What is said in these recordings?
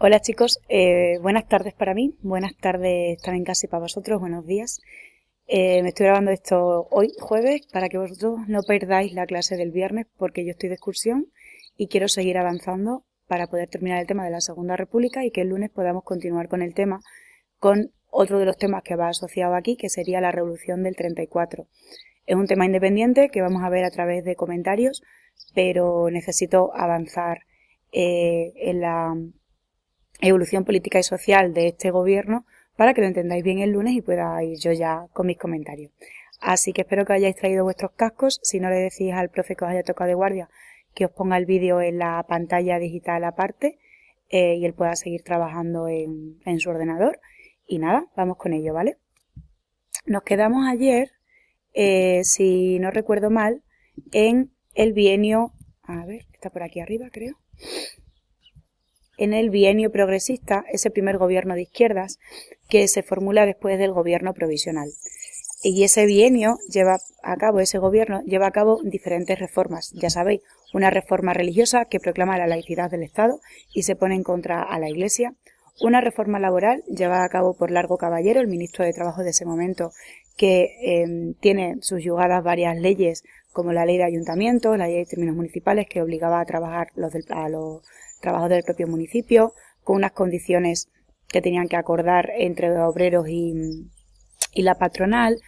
Hola chicos, buenas tardes para mí, buenas tardes también casi para vosotros, buenos días. Me estoy grabando esto hoy jueves para que vosotros no perdáis la clase del viernes porque yo estoy de excursión y quiero seguir avanzando para poder terminar el tema de la Segunda República y que el lunes podamos continuar con el tema, con otro de los temas que va asociado aquí, que sería la Revolución del 34. Es un tema independiente que vamos a ver a través de comentarios, pero necesito avanzar en la evolución política y social de este gobierno para que lo entendáis bien el lunes y pueda ir yo ya con mis comentarios. Así que espero que hayáis traído vuestros cascos. Si no le decís al profe que os haya tocado de guardia que os ponga el vídeo en la pantalla digital aparte y él pueda seguir trabajando en su ordenador. Y nada, vamos con ello, ¿vale? Nos quedamos ayer, si no recuerdo mal, en el bienio, a ver, está por aquí arriba creo, en el bienio progresista, ese primer gobierno de izquierdas que se formula después del gobierno provisional. Y ese bienio ese gobierno lleva a cabo diferentes reformas. Ya sabéis, una reforma religiosa que proclama la laicidad del Estado y se pone en contra a la Iglesia. Una reforma laboral llevada a cabo por Largo Caballero, el ministro de Trabajo de ese momento, que tiene subyugadas varias leyes como la ley de ayuntamientos, la ley de términos municipales que obligaba a trabajar a los trabajos del propio municipio, con unas condiciones que tenían que acordar entre obreros y la patronal,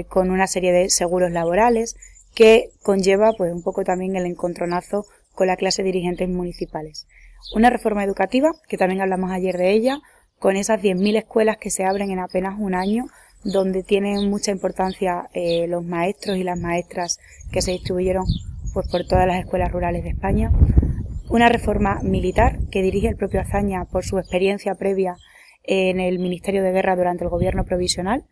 con una serie de seguros laborales que conlleva pues un poco también el encontronazo con la clase de dirigentes municipales. Una reforma educativa, que también hablamos ayer de ella, con esas 10.000 escuelas que se abren en apenas un año, donde tienen mucha importancia los maestros y las maestras que se distribuyeron pues por todas las escuelas rurales de España. Una reforma militar que dirige el propio Azaña por su experiencia previa en el Ministerio de Guerra durante el gobierno provisional,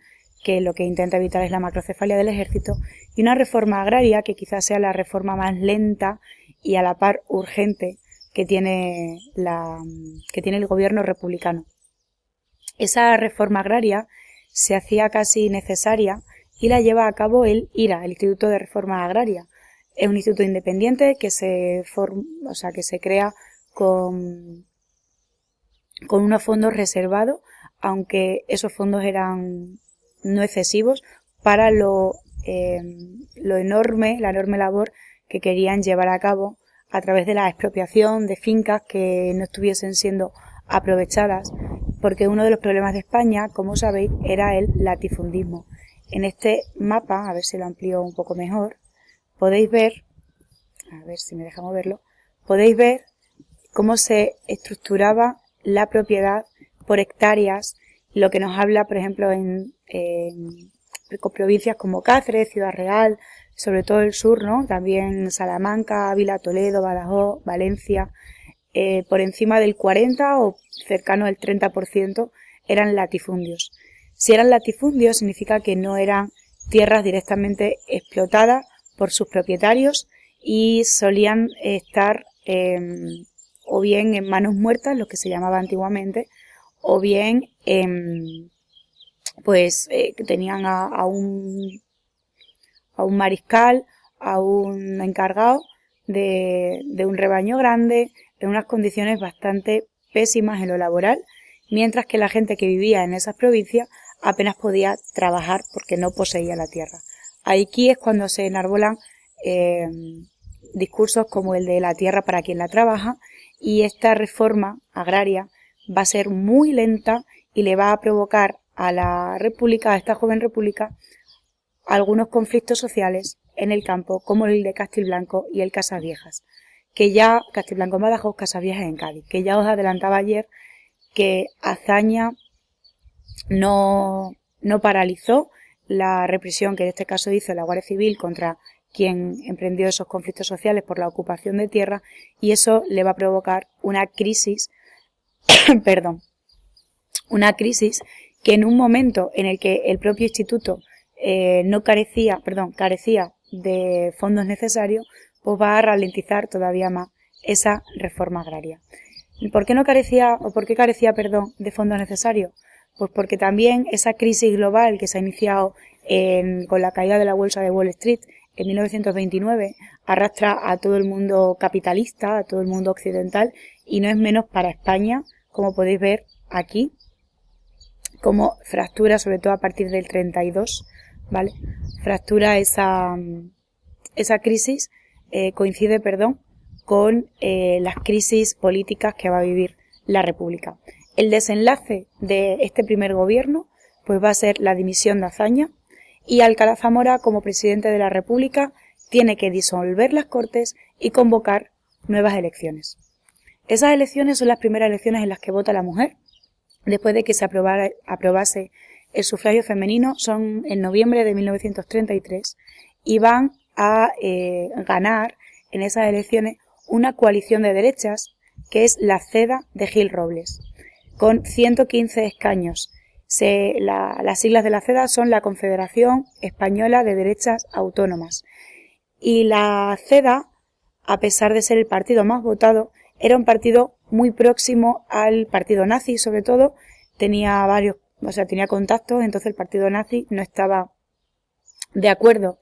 que lo que intenta evitar es la macrocefalia del ejército, y una reforma agraria que quizás sea la reforma más lenta y a la par urgente que tiene el gobierno republicano. Esa reforma agraria se hacía casi necesaria y la lleva a cabo el IRA, el Instituto de Reforma Agraria. Es un instituto independiente que se crea con unos fondos reservados, aunque esos fondos eran no excesivos para la enorme labor que querían llevar a cabo a través de la expropiación de fincas que no estuviesen siendo aprovechadas, porque uno de los problemas de España, como sabéis, era el latifundismo. En este mapa, a ver si lo amplío un poco mejor, podéis ver, a ver si me deja moverlo, podéis ver cómo se estructuraba la propiedad por hectáreas, lo que nos habla, por ejemplo, en provincias como Cáceres, Ciudad Real, sobre todo el sur, ¿no? También Salamanca, Ávila, Toledo, Badajoz, Valencia, por encima del 40 o cercano al 30% eran latifundios. Si eran latifundios significa que no eran tierras directamente explotadas por sus propietarios y solían estar o bien en manos muertas, lo que se llamaba antiguamente, o bien tenían a un mariscal, a un encargado de un rebaño grande, en unas condiciones bastante pésimas en lo laboral, mientras que la gente que vivía en esas provincias apenas podía trabajar porque no poseía la tierra. Aquí es cuando se enarbolan discursos como el de la tierra para quien la trabaja, y esta reforma agraria va a ser muy lenta y le va a provocar a la república, a esta joven república, algunos conflictos sociales en el campo, como el de Castilblanco y el Casaviejas, Castilblanco en Badajoz, Casaviejas en Cádiz, que ya os adelantaba ayer que Azaña no paralizó la represión que en este caso hizo la Guardia Civil contra quien emprendió esos conflictos sociales por la ocupación de tierra, y eso le va a provocar una crisis, una crisis que en un momento en el que el propio instituto carecía de fondos necesarios, pues va a ralentizar todavía más esa reforma agraria. ¿Por qué carecía de fondos necesarios? Pues porque también esa crisis global que se ha iniciado con la caída de la bolsa de Wall Street en 1929 arrastra a todo el mundo capitalista, a todo el mundo occidental, y no es menos para España, como podéis ver aquí, como fractura, sobre todo a partir del 32, ¿vale? Fractura esa crisis, coincide, con las crisis políticas que va a vivir la República. El desenlace de este primer gobierno pues va a ser la dimisión de Azaña, y Alcalá Zamora, como presidente de la República, tiene que disolver las Cortes y convocar nuevas elecciones. Esas elecciones son las primeras elecciones en las que vota la mujer, después de que se aprobase el sufragio femenino. Son en noviembre de 1933 y van a ganar en esas elecciones una coalición de derechas que es la CEDA de Gil Robles, con 115 escaños. Las siglas de la CEDA son la Confederación Española de Derechas Autónomas. Y la CEDA, a pesar de ser el partido más votado, era un partido muy próximo al partido nazi, sobre todo. Tenía contactos, entonces el partido nazi no estaba de acuerdo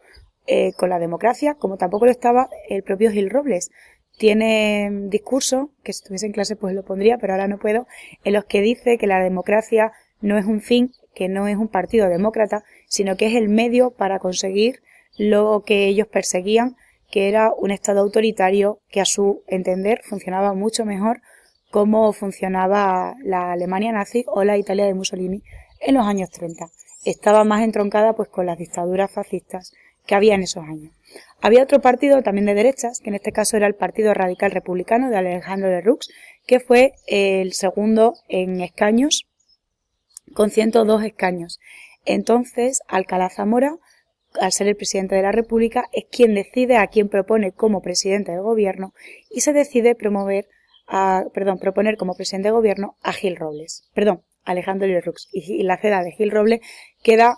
con la democracia, como tampoco lo estaba el propio Gil Robles. Tiene discursos, que si estuviese en clase pues lo pondría, pero ahora no puedo, en los que dice que la democracia no es un fin, que no es un partido demócrata, sino que es el medio para conseguir lo que ellos perseguían, que era un Estado autoritario que a su entender funcionaba mucho mejor como funcionaba la Alemania nazi o la Italia de Mussolini en los años 30. Estaba más entroncada pues con las dictaduras fascistas que había en esos años. Había otro partido también de derechas, que en este caso era el Partido Radical Republicano de Alejandro Lerroux, que fue el segundo en escaños, con 102 escaños. Entonces, Alcalá Zamora, al ser el presidente de la República, es quien decide a quién propone como presidente del gobierno, y se decide proponer como presidente de gobierno a Alejandro Lerroux. Y la CEDA de Gil Robles queda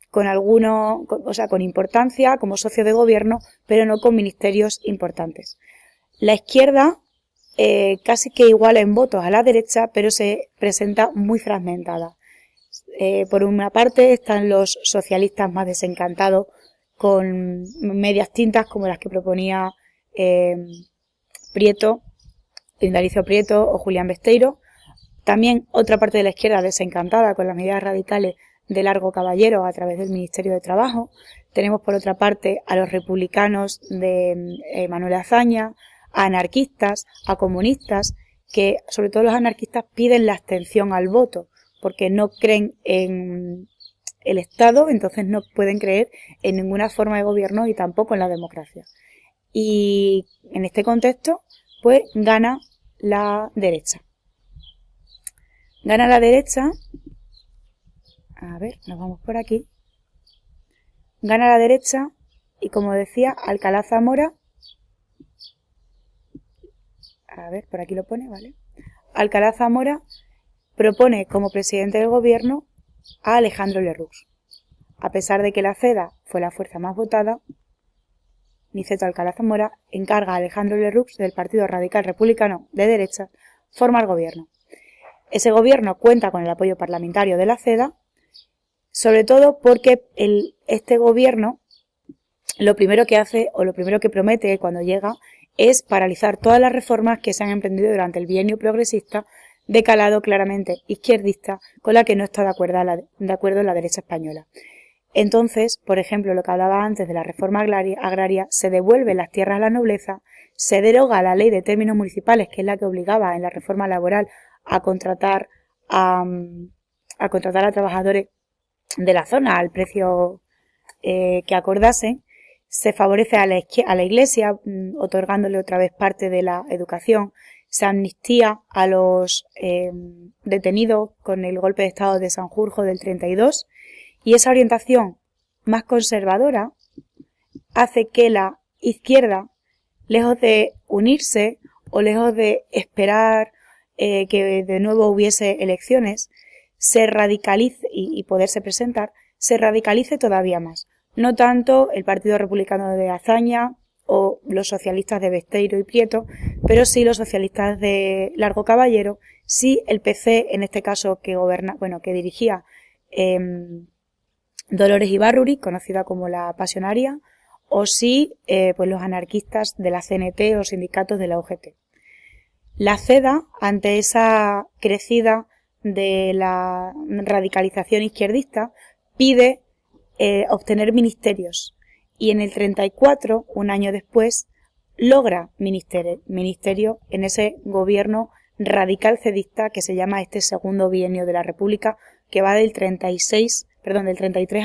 con importancia como socio de gobierno, pero no con ministerios importantes. La izquierda casi que iguala en votos a la derecha, pero se presenta muy fragmentada. Por una parte están los socialistas más desencantados con medias tintas como las que proponía Indalecio Prieto o Julián Besteiro. También otra parte de la izquierda desencantada con las medidas radicales de Largo Caballero a través del Ministerio de Trabajo. Tenemos por otra parte a los republicanos de Manuel Azaña, a anarquistas, a comunistas, que sobre todo los anarquistas piden la abstención al voto, porque no creen en el Estado, entonces no pueden creer en ninguna forma de gobierno y tampoco en la democracia. Y en este contexto, pues gana la derecha. Gana la derecha. A ver, nos vamos por aquí. Gana la derecha y, como decía, Alcalá Zamora. A ver, por aquí lo pone, ¿vale? Alcalá Zamora propone como presidente del gobierno a Alejandro Lerroux. A pesar de que la CEDA fue la fuerza más votada, Niceto Alcalá Zamora encarga a Alejandro Lerroux, del Partido Radical Republicano de derecha, formar gobierno. Ese gobierno cuenta con el apoyo parlamentario de la CEDA, sobre todo porque este gobierno lo primero que hace o lo primero que promete cuando llega es paralizar todas las reformas que se han emprendido durante el bienio progresista, de calado claramente izquierdista, con la que no está de acuerdo la derecha española. Entonces, por ejemplo, lo que hablaba antes de la reforma agraria, se devuelven las tierras a la nobleza, se deroga la ley de términos municipales, que es la que obligaba en la reforma laboral a contratar a trabajadores de la zona al precio que acordasen. Se favorece a la Iglesia, otorgándole otra vez parte de la educación. Se amnistía a los detenidos con el golpe de Estado de Sanjurjo del 32, y esa orientación más conservadora hace que la izquierda, lejos de unirse o lejos de esperar que de nuevo hubiese elecciones, se radicalice y poderse presentar, se radicalice todavía más. No tanto el Partido Republicano de Azaña o los socialistas de Besteiro y Prieto, pero sí los socialistas de Largo Caballero, sí el PC, en este caso que dirigía Dolores Ibárruri, conocida como la Pasionaria, o si pues los anarquistas de la CNT o sindicatos de la UGT. La CEDA, ante esa crecida de la radicalización izquierdista, pide obtener ministerios y en el 34, un año después, logra ministerio en ese gobierno radical cedista que se llama este segundo bienio de la República, que va del 33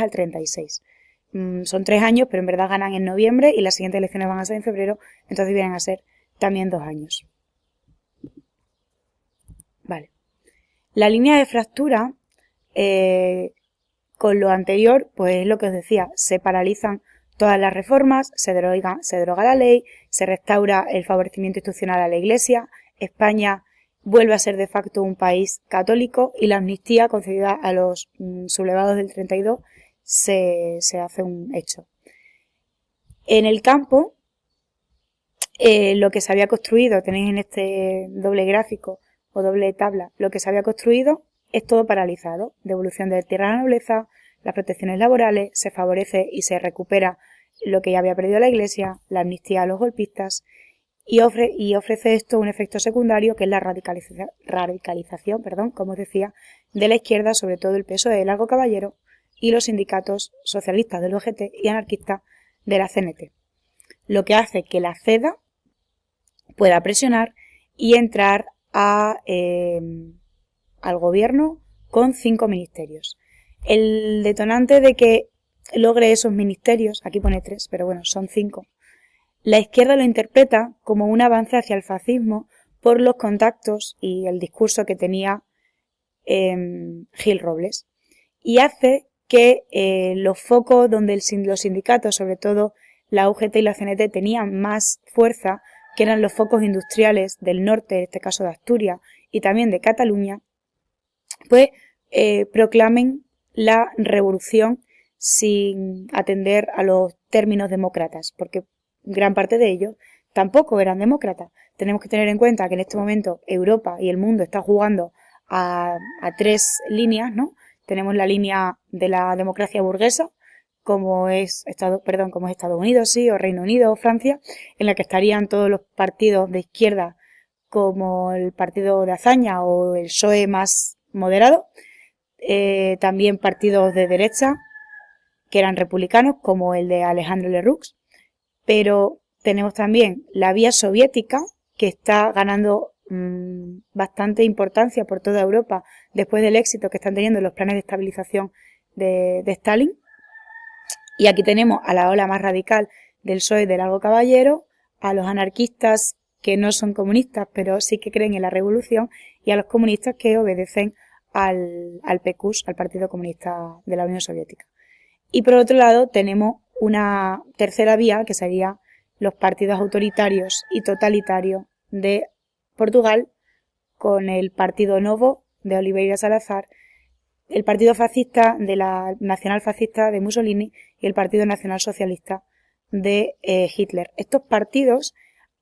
al 36. Son 3 años, pero en verdad ganan en noviembre y las siguientes elecciones van a ser en febrero, entonces vienen a ser también 2 años. Vale. La línea de fractura, con lo anterior, pues es lo que os decía, se paralizan todas las reformas, se deroga la ley, se restaura el favorecimiento institucional a la Iglesia, España vuelve a ser de facto un país católico y la amnistía concedida a los sublevados del 32 se hace un hecho. En el campo, lo que se había construido, tenéis en este doble gráfico o doble tabla, lo que se había construido es todo paralizado. Devolución de tierra a la nobleza, las protecciones laborales, se favorece y se recupera lo que ya había perdido la Iglesia, la amnistía a los golpistas y ofrece esto un efecto secundario que es la radicalización, como os decía, de la izquierda, sobre todo el PSOE de Largo Caballero y los sindicatos socialistas del UGT y anarquistas de la CNT. Lo que hace que la CEDA pueda presionar y entrar al gobierno con 5 ministerios. El detonante de que logre esos ministerios, aquí pone 3, pero bueno, son 5. La izquierda lo interpreta como un avance hacia el fascismo por los contactos y el discurso que tenía Gil Robles. Y hace que los focos donde los sindicatos, sobre todo la UGT y la CNT, tenían más fuerza, que eran los focos industriales del norte, en este caso de Asturias, y también de Cataluña, pues proclamen la revolución sin atender a los términos demócratas, porque gran parte de ellos tampoco eran demócratas. Tenemos que tener en cuenta que en este momento Europa y el mundo están jugando a 3 líneas, ¿no? Tenemos la línea de la democracia burguesa, como es Estados Unidos, sí, o Reino Unido o Francia, en la que estarían todos los partidos de izquierda, como el partido de Azaña o el PSOE más moderado, también partidos de derecha, que eran republicanos, como el de Alejandro Lerroux, pero tenemos también la vía soviética, que está ganando bastante importancia por toda Europa después del éxito que están teniendo los planes de estabilización de Stalin. Y aquí tenemos a la ola más radical del PSOE de Largo Caballero, a los anarquistas que no son comunistas, pero sí que creen en la revolución, y a los comunistas que obedecen al PQS, al Partido Comunista de la Unión Soviética. Y por otro lado tenemos una tercera vía, que sería los partidos autoritarios y totalitarios de Portugal, con el Partido Novo de Oliveira Salazar, el Partido Fascista de la Nacional Fascista de Mussolini y el Partido Nacional Socialista de Hitler. Estos partidos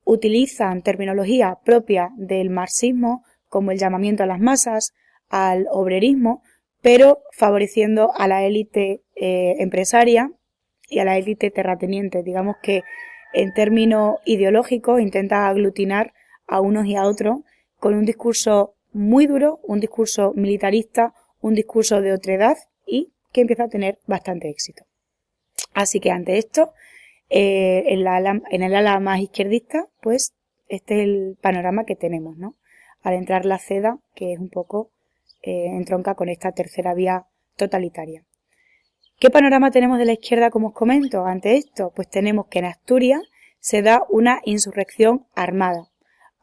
utilizan terminología propia del marxismo, como el llamamiento a las masas, al obrerismo, pero favoreciendo a la élite empresaria y a la élite terrateniente. Digamos que en términos ideológicos intenta aglutinar a unos y a otros con un discurso muy duro, un discurso militarista, un discurso de otredad y que empieza a tener bastante éxito. Así que ante esto, en el ala más izquierdista, pues este es el panorama que tenemos, ¿no? Al entrar la CEDA, que es un poco entronca con esta tercera vía totalitaria. ¿Qué panorama tenemos de la izquierda, como os comento, ante esto? Pues tenemos que en Asturias se da una insurrección armada.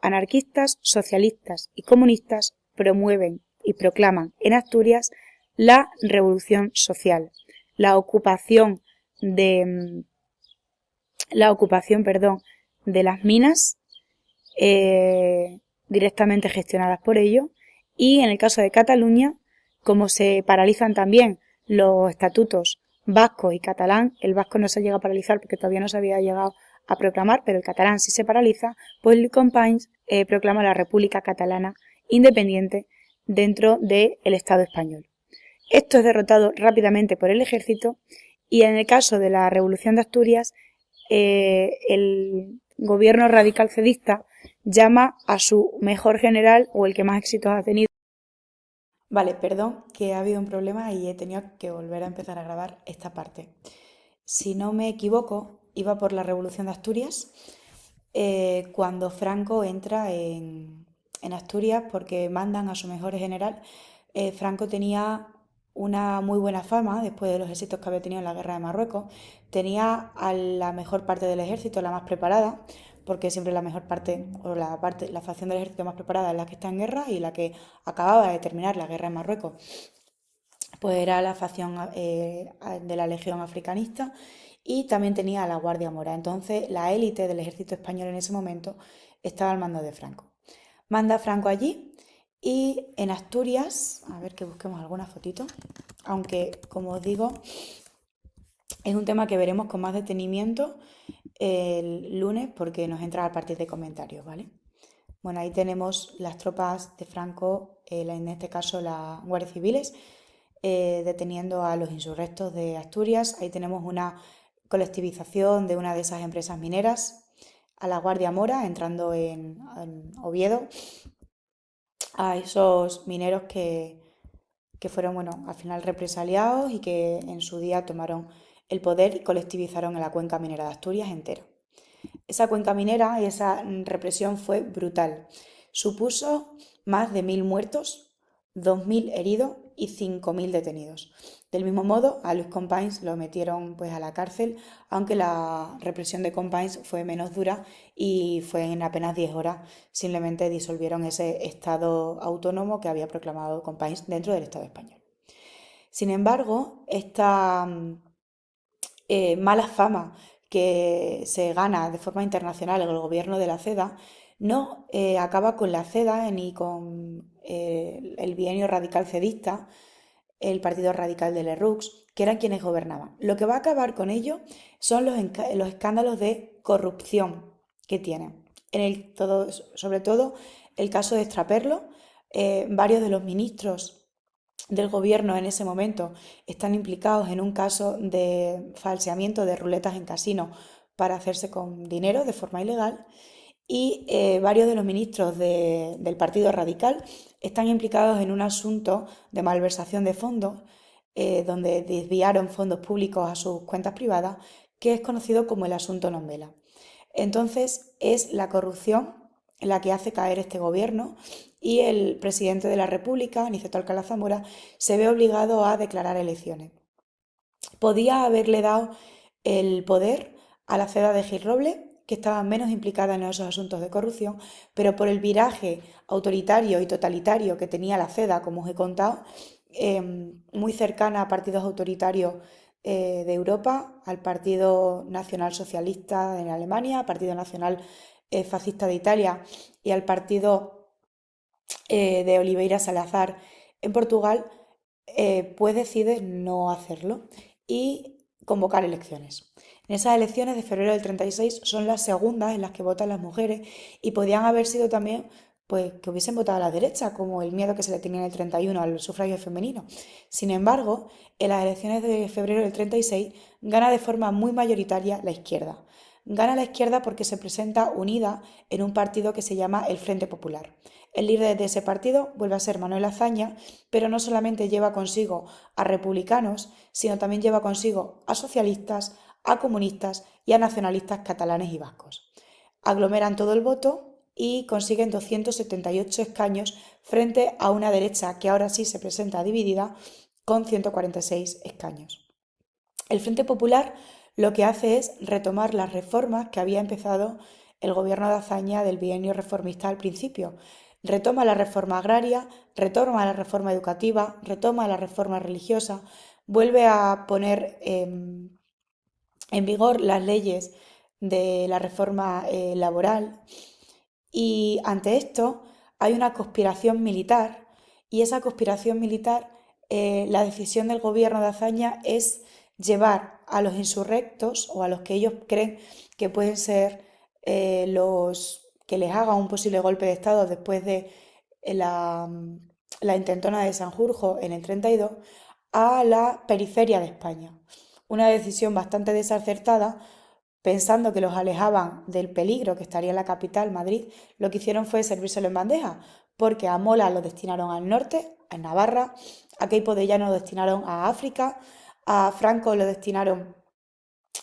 Anarquistas, socialistas y comunistas promueven y proclaman en Asturias la revolución social, la ocupación de las minas directamente gestionadas por ellos, y en el caso de Cataluña, como se paralizan también los estatutos vasco y catalán, el vasco no se llega a paralizar porque todavía no se había llegado a proclamar, pero el catalán sí se paraliza, pues el Companys proclama la República Catalana independiente dentro del Estado español. Esto es derrotado rápidamente por el ejército, y en el caso de la Revolución de Asturias, el gobierno radical cedista llama a su mejor general o el que más éxitos ha tenido. Vale, perdón, que ha habido un problema y he tenido que volver a empezar a grabar esta parte. Si no me equivoco, iba por la Revolución de Asturias, cuando Franco entra en Asturias porque mandan a su mejor general. Franco tenía una muy buena fama después de los éxitos que había tenido en la guerra de Marruecos. Tenía a la mejor parte del ejército, la más preparada, porque siempre la mejor parte, o la facción del ejército más preparada es la que está en guerra y la que acababa de terminar la guerra en Marruecos, pues era la facción de la Legión Africanista, y también tenía a la Guardia Mora. Entonces la élite del ejército español en ese momento estaba al mando de Franco. Manda a Franco allí y en Asturias, a ver que busquemos alguna fotito, aunque como os digo, es un tema que veremos con más detenimiento el lunes porque nos entra a partir de comentarios, ¿vale? Bueno, ahí tenemos las tropas de Franco, en este caso las guardias civiles, deteniendo a los insurrectos de Asturias. Ahí tenemos una colectivización de una de esas empresas mineras, a la Guardia Mora entrando en Oviedo, a esos mineros que fueron, bueno, al final represaliados y que en su día tomaron el poder y colectivizaron en la cuenca minera de Asturias entera. Esa cuenca minera y esa represión fue brutal. Supuso más de 1.000 muertos, 2.000 heridos y 5.000 detenidos. Del mismo modo, a Luis Companys lo metieron pues a la cárcel, aunque la represión de Companys fue menos dura y fue en apenas 10 horas. Simplemente disolvieron ese estado autónomo que había proclamado Companys dentro del Estado español. Sin embargo, esta mala fama que se gana de forma internacional el gobierno de la CEDA no acaba con la CEDA ni con el bienio radical cedista, el partido radical de Lerroux, que eran quienes gobernaban. Lo que va a acabar con ello son los escándalos de corrupción que tienen. Sobre todo el caso de Extraperlo, varios de los ministros del gobierno en ese momento están implicados en un caso de falseamiento de ruletas en casino para hacerse con dinero de forma ilegal, y varios de los ministros del Partido Radical están implicados en un asunto de malversación de fondos, donde desviaron fondos públicos a sus cuentas privadas, que es conocido como el asunto Nombela. Entonces es la corrupción la que hace caer este gobierno, y el presidente de la República, Aniceto Alcalá Zamora, se ve obligado a declarar elecciones. Podía haberle dado el poder a la CEDA de Gil Roble, que estaba menos implicada en esos asuntos de corrupción, pero por el viraje autoritario y totalitario que tenía la CEDA, como os he contado, muy cercana a partidos autoritarios de Europa, al Partido Nacional Socialista en Alemania, al Partido Nacional Fascista de Italia y al Partido de Oliveira Salazar en Portugal, pues decide no hacerlo y convocar elecciones. En esas elecciones de febrero del 36 son las segundas en las que votan las mujeres, y podían haber sido también pues que hubiesen votado a la derecha, como el miedo que se le tenía en el 31 al sufragio femenino. Sin embargo, en las elecciones de febrero del 36 gana de forma muy mayoritaria la izquierda. Gana la izquierda porque se presenta unida en un partido que se llama el Frente Popular. El líder de ese partido vuelve a ser Manuel Azaña, pero no solamente lleva consigo a republicanos, sino también lleva consigo a socialistas, a comunistas y a nacionalistas catalanes y vascos. Aglomeran todo el voto y consiguen 278 escaños frente a una derecha que ahora sí se presenta dividida con 146 escaños. El Frente Popular lo que hace es retomar las reformas que había empezado el gobierno de Azaña del bienio reformista al principio. Retoma la reforma agraria, retoma la reforma educativa, retoma la reforma religiosa, vuelve a poner en vigor las leyes de la reforma laboral, y ante esto hay una conspiración militar, y esa conspiración militar, la decisión del gobierno de Azaña es llevar a los insurrectos o a los que ellos creen que pueden ser los que les hagan un posible golpe de Estado después de la intentona de Sanjurjo en el 32, a la periferia de España. Una decisión bastante desacertada pensando que los alejaban del peligro que estaría en la capital, Madrid, lo que hicieron fue servírselo en bandeja, porque a Mola lo destinaron al norte, a Navarra, a Queipo de Llano lo destinaron a África, a Franco lo destinaron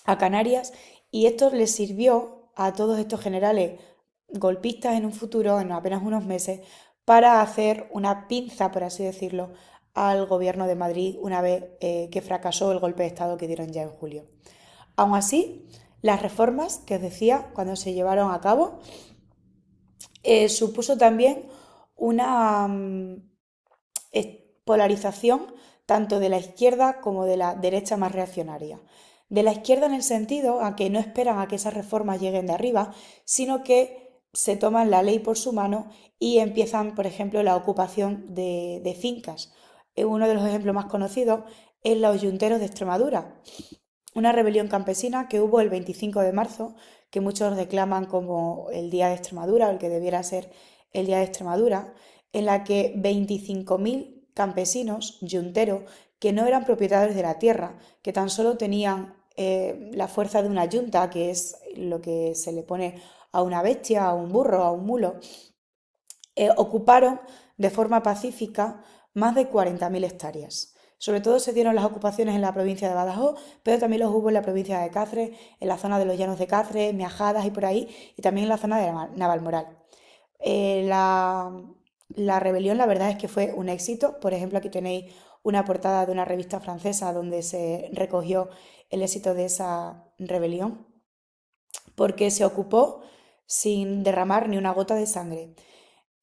a Canarias, y esto les sirvió a todos estos generales golpistas en un futuro, en apenas unos meses, para hacer una pinza, por así decirlo, al gobierno de Madrid una vez que fracasó el golpe de Estado que dieron ya en julio. Aún así, las reformas que os decía, cuando se llevaron a cabo, supuso también una polarización tanto de la izquierda como de la derecha más reaccionaria. De la izquierda en el sentido a que no esperan a que esas reformas lleguen de arriba, sino que se toman la ley por su mano y empiezan, por ejemplo, la ocupación de fincas. Uno de los ejemplos más conocidos es los yunteros de Extremadura, una rebelión campesina que hubo el 25 de marzo, que muchos reclaman como el Día de Extremadura, o el que debiera ser el Día de Extremadura, en la que 25.000 campesinos yunteros que no eran propietarios de la tierra, que tan solo tenían la fuerza de una yunta, que es lo que se le pone a una bestia, a un burro, a un mulo, ocuparon de forma pacífica más de 40.000 hectáreas. Sobre todo se dieron las ocupaciones en la provincia de Badajoz, pero también los hubo en la provincia de Cáceres, en la zona de los Llanos de Cáceres, Miajadas y por ahí, y también en la zona de Navalmoral. La rebelión, la verdad es que fue un éxito. Por ejemplo, aquí tenéis una portada de una revista francesa donde se recogió el éxito de esa rebelión, porque se ocupó sin derramar ni una gota de sangre.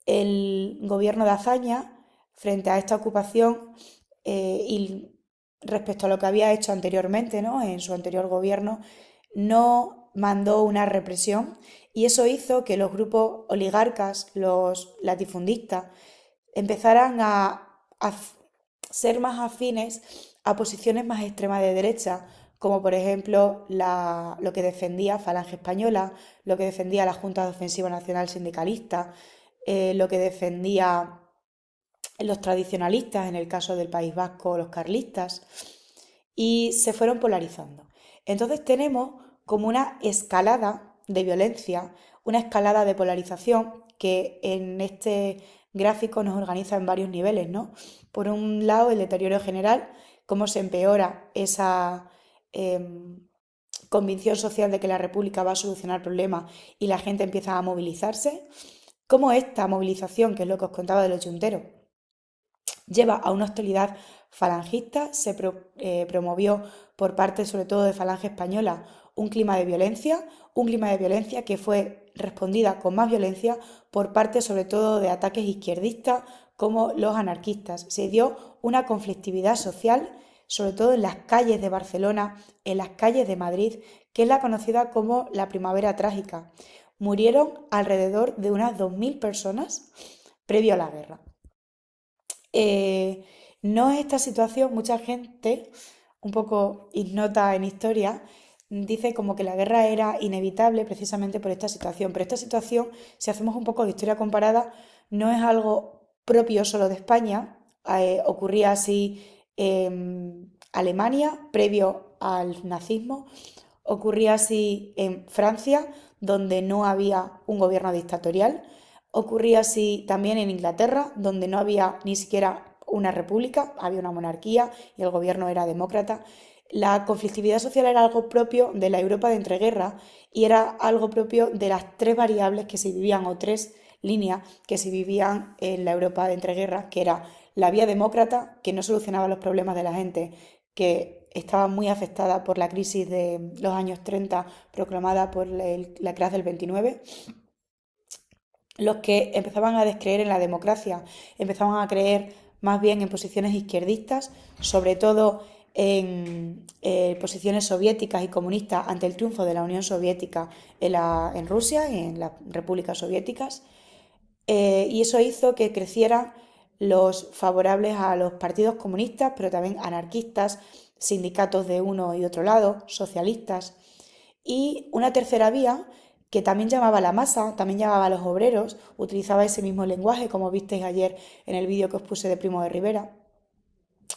El gobierno de Azaña, frente a esta ocupación y respecto a lo que había hecho anteriormente, ¿no? En su anterior gobierno, no mandó una represión, y eso hizo que los grupos oligarcas, los latifundistas, empezaran a ser más afines a posiciones más extremas de derecha, como por ejemplo lo que defendía Falange Española, lo que defendía la Junta de Ofensiva Nacional Sindicalista, lo que defendía los tradicionalistas, en el caso del País Vasco, los carlistas, y se fueron polarizando. Entonces tenemos como una escalada de violencia, una escalada de polarización que en este gráfico nos organiza en varios niveles, ¿no? Por un lado, el deterioro general, cómo se empeora esa convicción social de que la República va a solucionar problemas y la gente empieza a movilizarse, cómo esta movilización, que es lo que os contaba de los yunteros, lleva a una hostilidad falangista. Se promovió por parte sobre todo de Falange Española un clima de violencia que fue respondida con más violencia por parte sobre todo de ataques izquierdistas como los anarquistas. Se dio una conflictividad social, sobre todo en las calles de Barcelona, en las calles de Madrid, que es la conocida como la Primavera Trágica. Murieron alrededor de unas 2.000 personas previo a la guerra. No es esta situación, mucha gente, un poco ignota en historia, dice como que la guerra era inevitable precisamente por esta situación. Pero esta situación, si hacemos un poco de historia comparada, no es algo propio solo de España. Ocurría así en Alemania, previo al nazismo. Ocurría así en Francia, donde no había un gobierno dictatorial. Ocurría así también en Inglaterra, donde no había ni siquiera una república, había una monarquía y el gobierno era demócrata. La conflictividad social era algo propio de la Europa de entreguerras y era algo propio de las tres variables que se vivían, o tres líneas que se vivían en la Europa de entreguerras, que era la vía demócrata, que no solucionaba los problemas de la gente, que estaba muy afectada por la crisis de los años 30 proclamada por la crash del 29. Los que empezaban a descreer en la democracia, empezaban a creer más bien en posiciones izquierdistas, sobre todo en posiciones soviéticas y comunistas ante el triunfo de la Unión Soviética en Rusia y en las repúblicas soviéticas. Y eso hizo que crecieran los favorables a los partidos comunistas, pero también anarquistas, sindicatos de uno y otro lado, socialistas. Y una tercera vía que también llamaba a la masa, también llamaba a los obreros, utilizaba ese mismo lenguaje, como visteis ayer en el vídeo que os puse de Primo de Rivera,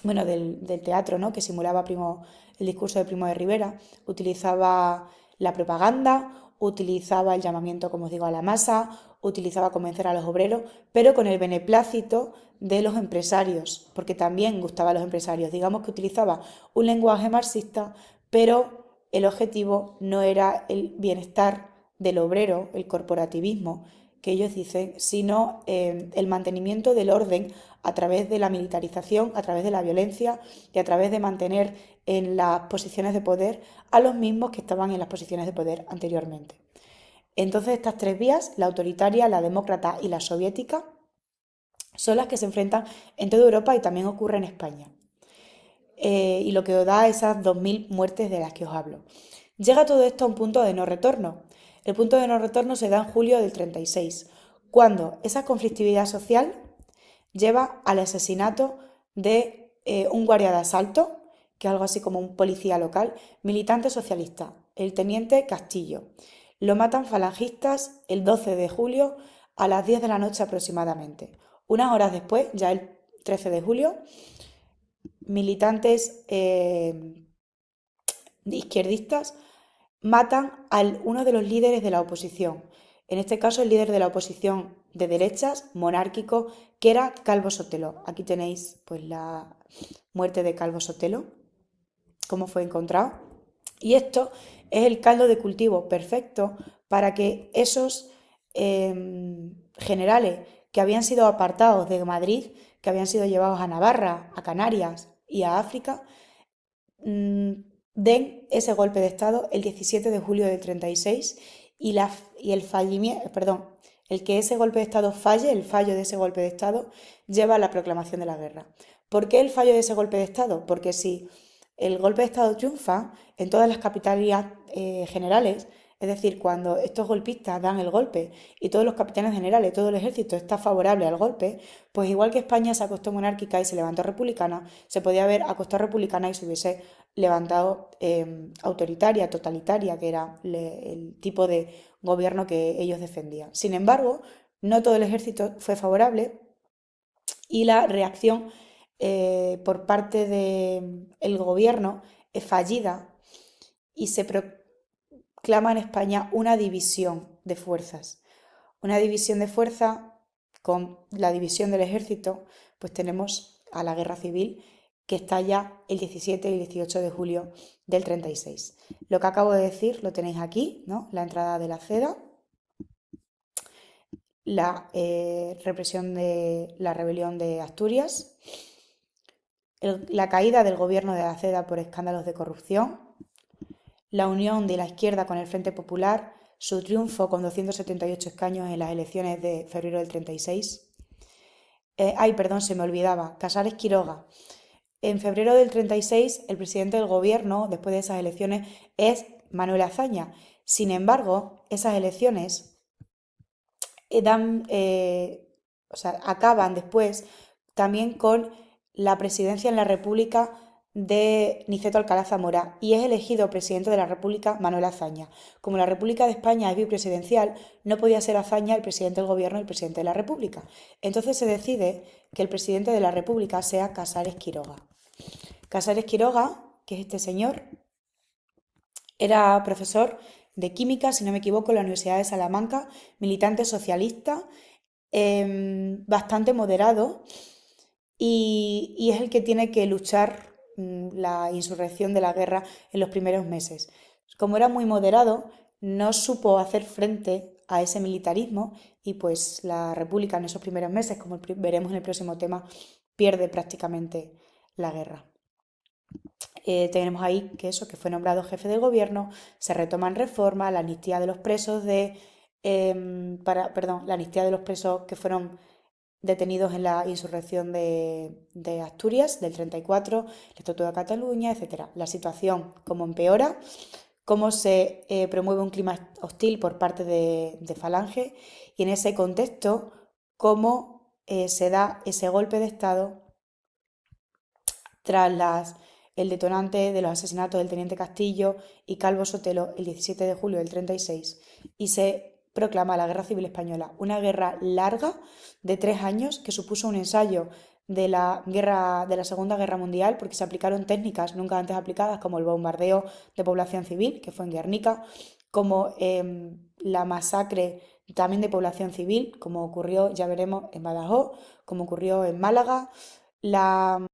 bueno, del teatro, ¿no? Que simulaba el discurso de Primo de Rivera, utilizaba la propaganda, utilizaba el llamamiento, como os digo, a la masa, utilizaba convencer a los obreros, pero con el beneplácito de los empresarios, porque también gustaba a los empresarios. Digamos que utilizaba un lenguaje marxista, pero el objetivo no era el bienestar del obrero, el corporativismo, que ellos dicen, sino el mantenimiento del orden a través de la militarización, a través de la violencia y a través de mantener en las posiciones de poder a los mismos que estaban en las posiciones de poder anteriormente. Entonces estas tres vías, la autoritaria, la demócrata y la soviética, son las que se enfrentan en toda Europa y también ocurre en España. Y lo que os da esas 2000 muertes de las que os hablo. Llega todo esto a un punto de no retorno. El punto de no retorno se da en julio del 36, cuando esa conflictividad social lleva al asesinato de un guardia de asalto, que es algo así como un policía local, militante socialista, el teniente Castillo. Lo matan falangistas el 12 de julio a las 10 de la noche aproximadamente. Unas horas después, ya el 13 de julio, militantes izquierdistas matan a uno de los líderes de la oposición, en este caso el líder de la oposición de derechas, monárquico, que era Calvo Sotelo. Aquí tenéis pues la muerte de Calvo Sotelo, cómo fue encontrado. Y esto es el caldo de cultivo perfecto para que esos generales que habían sido apartados de Madrid, que habían sido llevados a Navarra, a Canarias y a África, den ese golpe de Estado el 17 de julio del 36 y el fallimiento, el que ese golpe de Estado falle, el fallo de ese golpe de Estado, lleva a la proclamación de la guerra. ¿Por qué el fallo de ese golpe de Estado? Porque si el golpe de Estado triunfa en todas las capitalías generales, es decir, cuando estos golpistas dan el golpe y todos los capitanes generales, todo el ejército está favorable al golpe, pues igual que España se acostó monárquica y se levantó republicana, se podía haber acostado republicana y se hubiese levantado autoritaria, totalitaria, que era el tipo de gobierno que ellos defendían. Sin embargo, no todo el ejército fue favorable y la reacción por parte del gobierno es fallida y se proclama en España una división de fuerzas. Una división de fuerza con la división del ejército, pues tenemos a la guerra civil que estalla el 17 y el 18 de julio del 36. Lo que acabo de decir lo tenéis aquí, ¿no? La entrada de la Ceda, la represión de la rebelión de Asturias, la caída del gobierno de la Ceda por escándalos de corrupción, la unión de la izquierda con el Frente Popular, su triunfo con 278 escaños en las elecciones de febrero del 36. Se me olvidaba, Casares Quiroga. En febrero del 36, el presidente del gobierno, después de esas elecciones, es Manuel Azaña. Sin embargo, esas elecciones acaban después también con la presidencia en la República de Niceto Alcalá Zamora y es elegido presidente de la República Manuel Azaña. Como la República de España es bipresidencial, no podía ser Azaña el presidente del gobierno y el presidente de la República. Entonces se decide que el presidente de la República sea Casares Quiroga. Casares Quiroga, que es este señor, era profesor de química, si no me equivoco, en la Universidad de Salamanca, militante socialista, bastante moderado y es el que tiene que luchar la insurrección de la guerra en los primeros meses. Como era muy moderado, no supo hacer frente a ese militarismo y pues la República en esos primeros meses, como veremos en el próximo tema, pierde prácticamente la guerra. Tenemos ahí que fue nombrado jefe del gobierno, se retoman reformas, la amnistía de los presos la amnistía de los presos que fueron detenidos en la insurrección de Asturias del 34, el Estatuto de Cataluña, etc. La situación como empeora, cómo se promueve un clima hostil por parte de Falange y en ese contexto cómo se da ese golpe de Estado tras el detonante de los asesinatos del teniente Castillo y Calvo Sotelo el 17 de julio del 36 y se proclama la Guerra Civil Española, una guerra larga de 3 años que supuso un ensayo de la Segunda Guerra Mundial, porque se aplicaron técnicas nunca antes aplicadas, como el bombardeo de población civil, que fue en Guernica, como la masacre también de población civil, como ocurrió, ya veremos, en Badajoz, como ocurrió en Málaga, la